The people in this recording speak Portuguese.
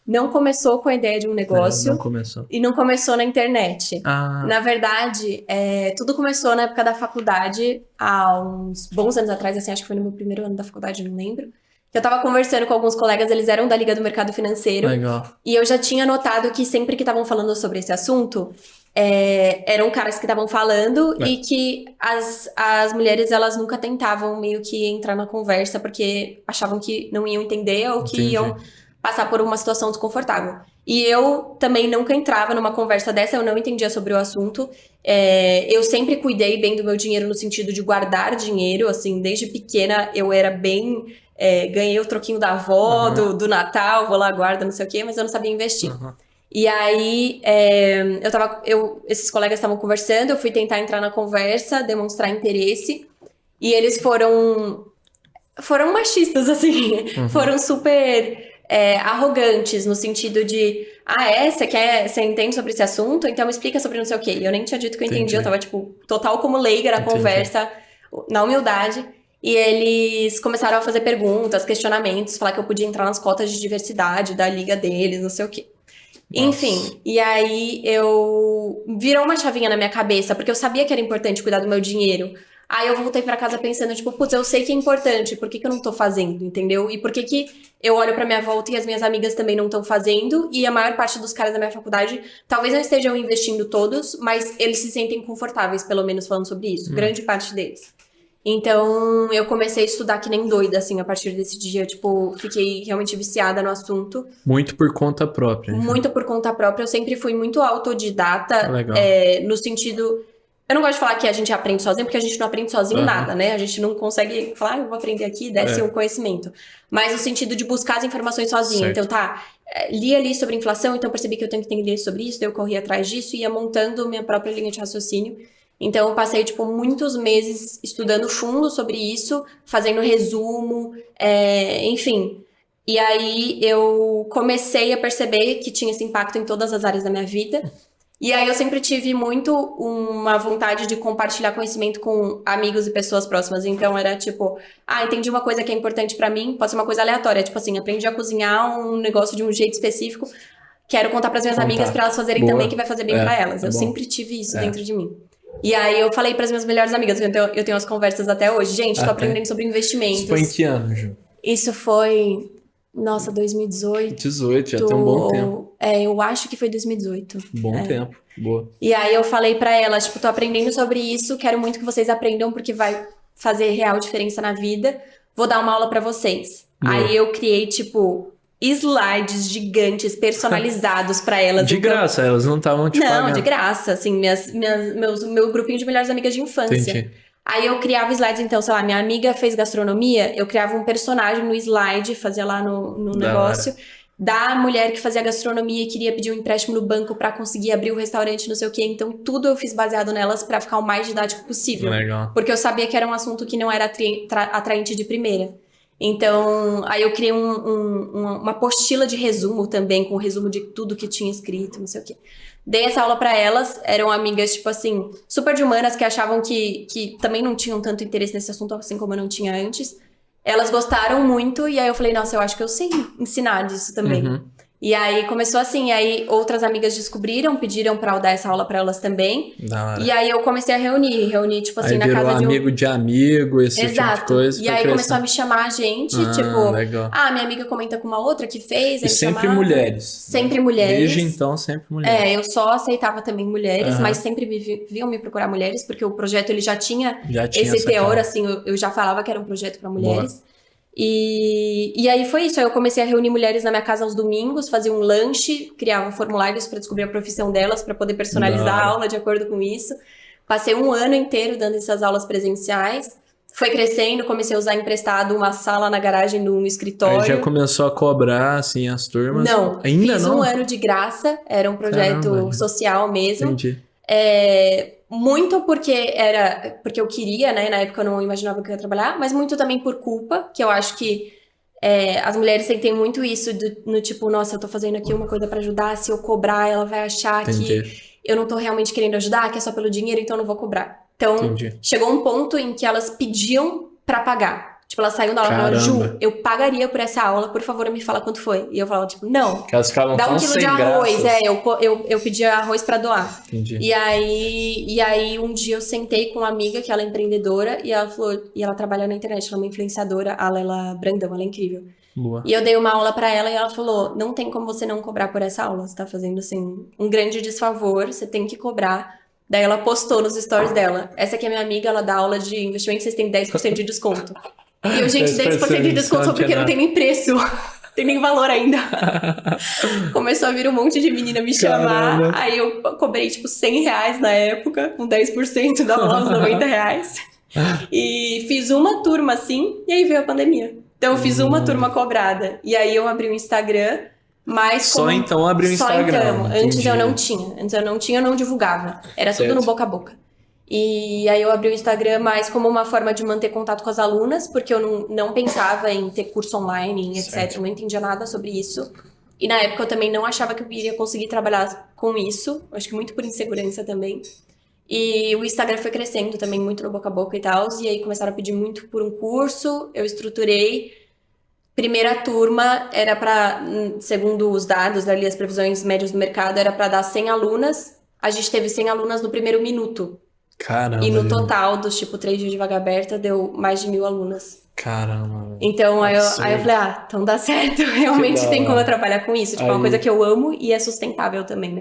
Não começou com a ideia de um Não negócio começou. e não começou na internet. Ah, Na verdade, tudo começou na época da faculdade, há uns bons anos atrás, assim, acho que foi no meu primeiro ano da faculdade, não lembro. Eu tava conversando com alguns colegas, eles eram da Liga do Mercado Financeiro, legal. e eu já tinha notado que sempre que estavam falando sobre esse assunto, eram caras que estavam falando É, e que as mulheres, elas nunca tentavam meio que entrar na conversa porque achavam que não iam entender ou que entendi. iam passar por uma situação desconfortável. E eu também nunca entrava numa conversa dessa, eu não entendia sobre o assunto. Eu sempre cuidei bem do meu dinheiro no sentido de guardar dinheiro, assim, desde pequena eu era bem. Ganhei o troquinho da avó, Aham, do Natal, vou lá, guarda, não sei o quê, mas eu não sabia investir. aham. E aí, esses colegas estavam conversando, eu fui tentar entrar na conversa, demonstrar interesse, e eles foram machistas, assim, Uhum. foram super arrogantes, no sentido de, você entende sobre esse assunto? Então me explica sobre não sei o quê. E eu nem tinha dito que eu entendi, eu Entendi, tava, tipo, total como leiga na entendi. conversa, na humildade. E eles começaram a fazer perguntas, questionamentos, falar que eu podia entrar nas cotas de diversidade da liga deles, não sei o quê. Nossa. Enfim, e aí eu virou uma chavinha na minha cabeça, porque eu sabia que era importante cuidar do meu dinheiro. Aí eu voltei pra casa pensando, tipo, putz, eu sei que é importante, por que que eu não tô fazendo, entendeu? E por que que eu olho pra minha volta e as minhas amigas também não estão fazendo, e a maior parte dos caras da minha faculdade talvez não estejam investindo todos, mas eles se sentem confortáveis, pelo menos falando sobre isso, Hum. grande parte deles. Então, eu comecei a estudar que nem doida, assim, a partir desse dia, tipo, fiquei realmente viciada no assunto Muito por conta própria, já. muito por conta própria. Eu sempre fui muito autodidata, Legal. no sentido. Eu não gosto de falar que a gente aprende sozinho, porque a gente não aprende sozinho nada, Aham. né? A gente não consegue falar, eu vou aprender aqui, desce um É, conhecimento. Mas no sentido de buscar as informações sozinha. Então, certo. tá, li ali sobre inflação, então percebi que eu tenho que entender sobre isso, daí eu corri atrás disso e ia montando minha própria linha de raciocínio. Então, eu passei, tipo, muitos meses estudando fundo sobre isso, fazendo resumo, enfim. E aí eu comecei a perceber que tinha esse impacto em todas as áreas da minha vida. E aí eu sempre tive muito uma vontade de compartilhar conhecimento com amigos e pessoas próximas. Então era tipo, entendi uma coisa que é importante pra mim, pode ser uma coisa aleatória, tipo assim, aprendi a cozinhar um negócio de um jeito específico, quero contar pras minhas amigas pra Contar. elas fazerem também que Boa. vai fazer bem pra É, elas. é Eu bom. sempre tive isso É. dentro de mim. E aí eu falei pras minhas melhores amigas, eu tenho as conversas até hoje, gente, tô Até. aprendendo sobre Isso foi em investimentos. que ano, Ju? Isso foi, nossa, 2018. 18, já tem um bom tempo. Eu acho que foi 2018. Bom É. tempo. Boa. E aí eu falei pra elas, tipo, tô aprendendo sobre isso, quero muito que vocês aprendam porque vai fazer real diferença na vida. Vou dar uma aula pra vocês. Aí Boa. eu criei, tipo, slides gigantes personalizados pra elas. De Então, graça, elas não estavam te não, de pagando. graça, assim, meu grupinho de melhores amigas de infância. Entendi. Aí eu criava slides, então, sei lá, minha amiga fez gastronomia, eu criava um personagem no slide, fazia lá no Da negócio, hora. da mulher que fazia gastronomia e queria pedir um empréstimo no banco pra conseguir abrir o restaurante, não sei o quê. Então, tudo eu fiz baseado nelas pra ficar o mais didático possível. Legal. Porque eu sabia que era um assunto que não era atraente de primeira. Então, aí eu criei uma apostila de resumo também, com resumo de tudo que tinha escrito, não sei o quê. Dei essa aula pra elas, eram amigas, tipo assim, super de humanas, que achavam que também não tinham tanto interesse nesse assunto, assim como eu não tinha antes. Elas gostaram muito, e aí eu falei, nossa, eu acho que eu sei ensinar disso também. Uhum. E aí começou assim, aí outras amigas descobriram, pediram pra eu dar essa aula pra elas também. Da E hora. aí eu comecei a reunir, tipo Aí assim, na virou casa de um. amigo de amigo, esse tipo de Exato. coisa, E foi aí começou a crescendo. me chamar a gente, Ah, tipo, legal. minha amiga comenta com uma outra que fez, E aí me sempre chamava. mulheres, né? Sempre Desde mulheres. então, sempre mulheres. Eu só aceitava também mulheres, mas Aham. sempre viam me procurar mulheres, porque o projeto ele já tinha Já tinha esse essa teor, cara. assim, eu já falava que era um projeto para Boa. mulheres. E aí foi isso. Aí eu comecei a reunir mulheres na minha casa aos domingos, fazia um lanche, criava formulários para descobrir a profissão delas, para poder Da personalizar a hora. aula de acordo com isso. Passei um ano inteiro dando essas aulas presenciais. Foi crescendo, comecei a usar emprestado uma sala na garagem de um Aí já escritório. começou a cobrar, assim, as turmas. Não, Ainda fiz um não? ano de graça, era um Caramba, projeto social mesmo. entendi. Muito porque eu queria, né? Na época eu não imaginava que eu ia trabalhar, mas muito também por culpa, que eu acho que as mulheres sentem muito isso no tipo, nossa, eu tô fazendo aqui uma coisa pra ajudar, se eu cobrar, ela vai achar que Entendi. eu não tô realmente querendo ajudar, que é só pelo dinheiro, então eu não vou cobrar. Então, Entendi. chegou um ponto em que elas pediam pra pagar. Tipo, ela saiu da aula e falou, Caramba. Ju, eu pagaria por essa aula, por favor, me fala quanto foi. E eu falava, tipo, não. Que elas ficavam Dá tão 1 quilo de sem arroz. graças. Eu pedia arroz pra doar. Entendi. E aí um dia eu sentei com uma amiga que ela é empreendedora e ela falou, e ela trabalha na internet, ela é uma influenciadora, a Lela Brandão, ela é incrível. Boa. E eu dei uma aula pra ela e ela falou, não tem como você não cobrar por essa aula, você tá fazendo assim um grande desfavor, você tem que cobrar. Daí ela postou nos stories dela, essa aqui é minha amiga, ela dá aula de investimento, vocês têm 10% de desconto. E eu, gente, 10% de desconto porque não tem nem preço. Tem nem valor ainda. Começou a vir um monte de menina me chamar. Caramba. Aí eu cobrei, tipo, R$100 na época, com 10% da aula, uns R$90. E fiz uma turma assim, e aí veio a pandemia. Então eu fiz uma turma cobrada. E aí eu abri um Instagram, mas Só então abriu o Instagram. Só então. Antes entendi. eu não tinha. Antes eu não divulgava. Era tudo Certo. no boca a boca. E aí eu abri o Instagram mais como uma forma de manter contato com as alunas, porque eu não pensava em ter curso online, etc. Certo. Eu não entendia nada sobre isso. E na época eu também não achava que eu iria conseguir trabalhar com isso. Acho que muito por insegurança também. E o Instagram foi crescendo também muito no boca a boca e tal. E aí começaram a pedir muito por um curso. Eu estruturei. Primeira turma era para, segundo os dados ali, as previsões médias do mercado, era para dar 100 alunas. A gente teve 100 alunas no primeiro minuto. Caramba. E no total dos, tipo, 3 dias de vaga aberta, deu mais de 1.000 alunas. Caramba. Então, aí eu falei, então dá certo. Realmente tem como eu trabalhar com isso. Tipo, é uma coisa que eu amo e é sustentável também, né?